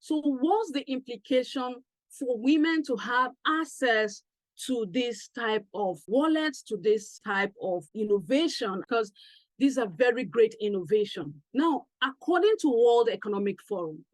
So what's the implication for women to have access to this type of wallets, to this type of innovation? Because these are very great innovation. Now, according to World Economic Forum,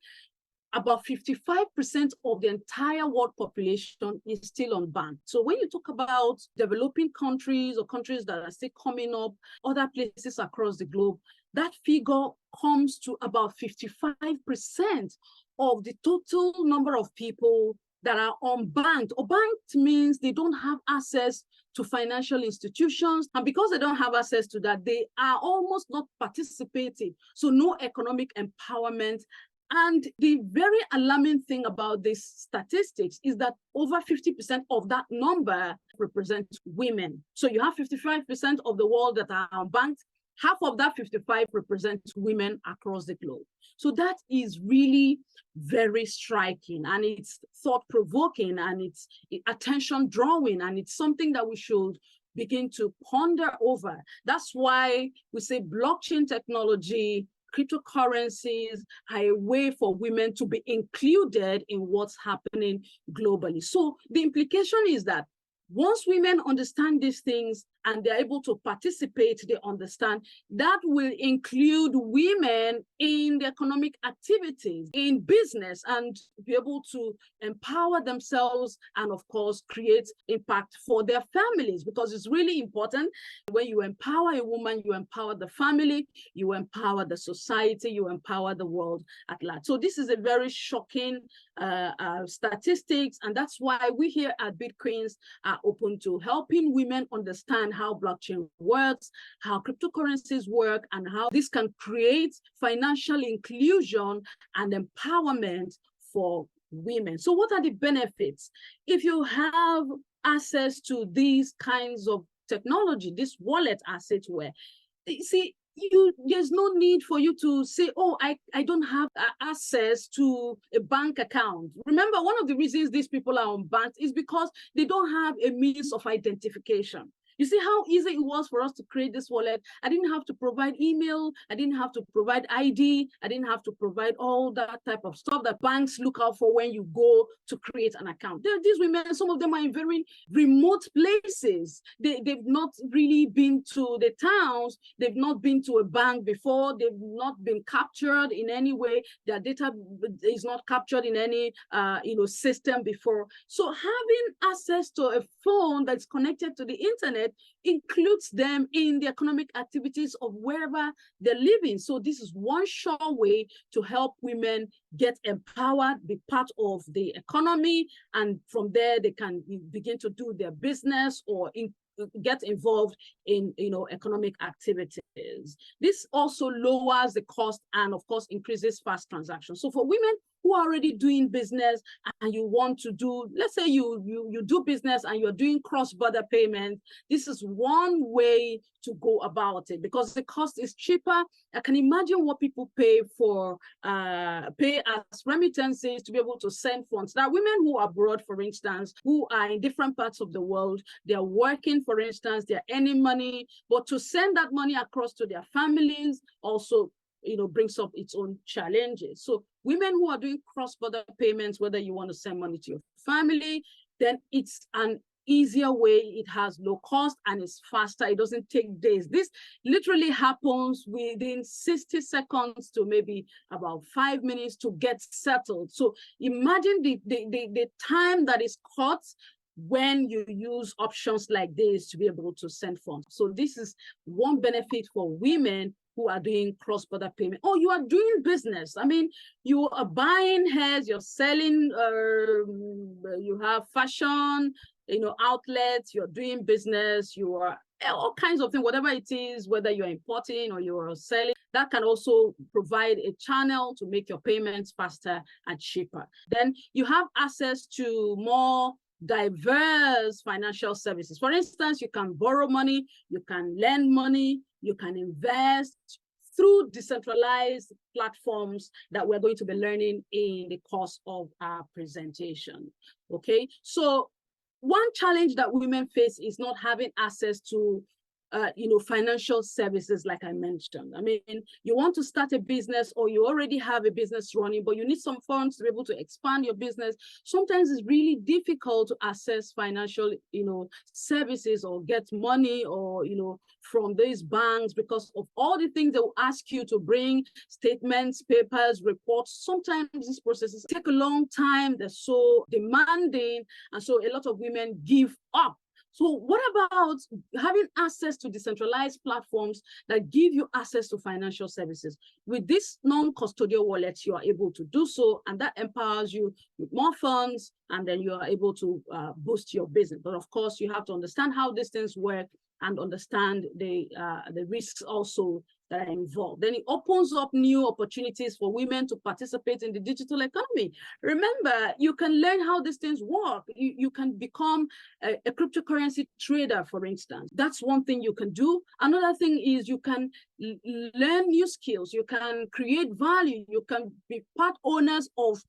about 55% of the entire world population is still unbanked. So when you talk about developing countries or countries that are still coming up, other places across the globe, that figure comes to about 55% of the total number of people that are unbanked. Unbanked means they don't have access to financial institutions. And because they don't have access to that, they are almost not participating. So no economic empowerment. And the very alarming thing about these statistics is that over 50% of that number represent women. So you have 55% of the world that are unbanked. Half of that 55 represents women across the globe. So that is really very striking, and it's thought-provoking, and it's attention-drawing, and it's something that we should begin to ponder over. That's why we say blockchain technology, cryptocurrencies are a way for women to be included in what's happening globally. So the implication is that once women understand these things and they're able to participate, they understand, that will include women in the economic activities, in business, and be able to empower themselves and, of course, create impact for their families, because it's really important. When you empower a woman, you empower the family, you empower the society, you empower the world at large. So this is a very shocking statistics, and that's why we here at BitQueens are open to helping women understand how blockchain works, how cryptocurrencies work, and how this can create financial inclusion and empowerment for women. So what are the benefits? If you have access to these kinds of technology, this wallet asset, where, see, there's no need for you to say, oh, I don't have access to a bank account. Remember, one of the reasons these people are unbanked is because they don't have a means of identification. You see how easy it was for us to create this wallet? I didn't have to provide email. I didn't have to provide ID. I didn't have to provide all that type of stuff that banks look out for when you go to create an account. These women, some of them are in very remote places. They've not really been to the towns. They've not been to a bank before. They've not been captured in any way. Their data is not captured in any system before. So having access to a phone that's connected to the internet includes them in the economic activities of wherever they're living. So this is one sure way to help women get empowered, be part of the economy, and from there they can begin to do their business or get involved in economic activities. This also lowers the cost and, of course, increases fast transactions. So for women who are already doing business and you want to do, let's say you do business and you're doing cross-border payments, this is one way to go about it because the cost is cheaper. I can imagine what people pay for, pay as remittances to be able to send funds. There are women who are abroad, for instance, who are in different parts of the world. They're working, for instance, they're earning money, but to send that money across to their families also brings up its own challenges. So women who are doing cross-border payments, whether you want to send money to your family, then it's an easier way. It has low cost and it's faster. It doesn't take days. This literally happens within 60 seconds to maybe about 5 minutes to get settled. So imagine the time that is cut when you use options like this to be able to send funds. So this is one benefit for women who are doing cross-border payment. Oh, you are doing business. I mean, you are buying hairs, you're selling, you have fashion, outlets, you're doing business, you are all kinds of things, whatever it is, whether you're importing or you're selling, that can also provide a channel to make your payments faster and cheaper. Then you have access to more diverse financial services. For instance, you can borrow money, you can lend money, you can invest through decentralized platforms that we're going to be learning in the course of our presentation. Okay, so one challenge that women face is not having access to financial services, like I mentioned. I mean, you want to start a business, or you already have a business running, but you need some funds to be able to expand your business. Sometimes it's really difficult to access financial, services, or get money, or, from these banks, because of all the things they will ask you to bring: statements, papers, reports. Sometimes these processes take a long time. They're so demanding. And so a lot of women give up. So what about having access to decentralized platforms that give you access to financial services? With this non-custodial wallet, you are able to do so, and that empowers you with more funds, and then you are able to boost your business. But of course, you have to understand how these things work and understand the risks also that are involved. Then it opens up new opportunities for women to participate in the digital economy. Remember, you can learn how these things work. You can become a cryptocurrency trader, for instance. That's one thing you can do. Another thing is you can learn new skills. You can create value. You can be part owners of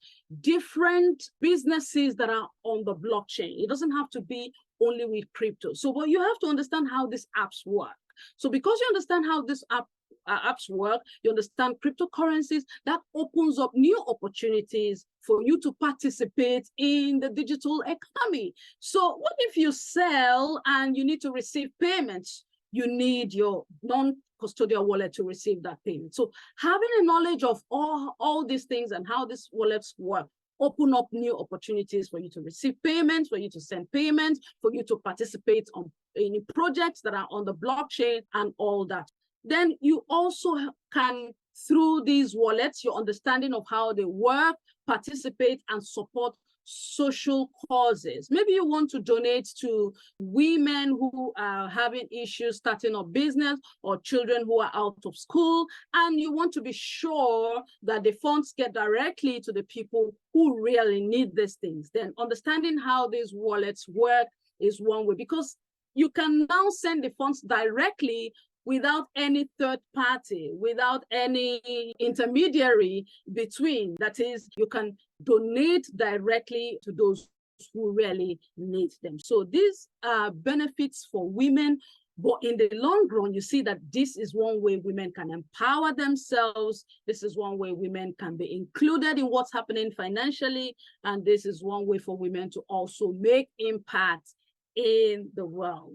different businesses that are on the blockchain. It doesn't have to be only with crypto. So, but you have to understand how these apps work. So because you understand how this apps work, you understand cryptocurrencies, that opens up new opportunities for you to participate in the digital economy. So what if you sell and you need to receive payments? You need your non-custodial wallet to receive that payment. So having a knowledge of all these things and how these wallets work open up new opportunities for you to receive payments, for you to send payments, for you to participate in projects that are on the blockchain and all that. Then you also can, through these wallets, your understanding of how they work, participate and support social causes. Maybe you want to donate to women who are having issues starting a business, or children who are out of school, and you want to be sure that the funds get directly to the people who really need these things. Then understanding how these wallets work is one way, because you can now send the funds directly without any third party, without any intermediary between. That is, you can donate directly to those who really need them. So these are benefits for women, but in the long run, you see that this is one way women can empower themselves. This is one way women can be included in what's happening financially. And this is one way for women to also make impact in the world.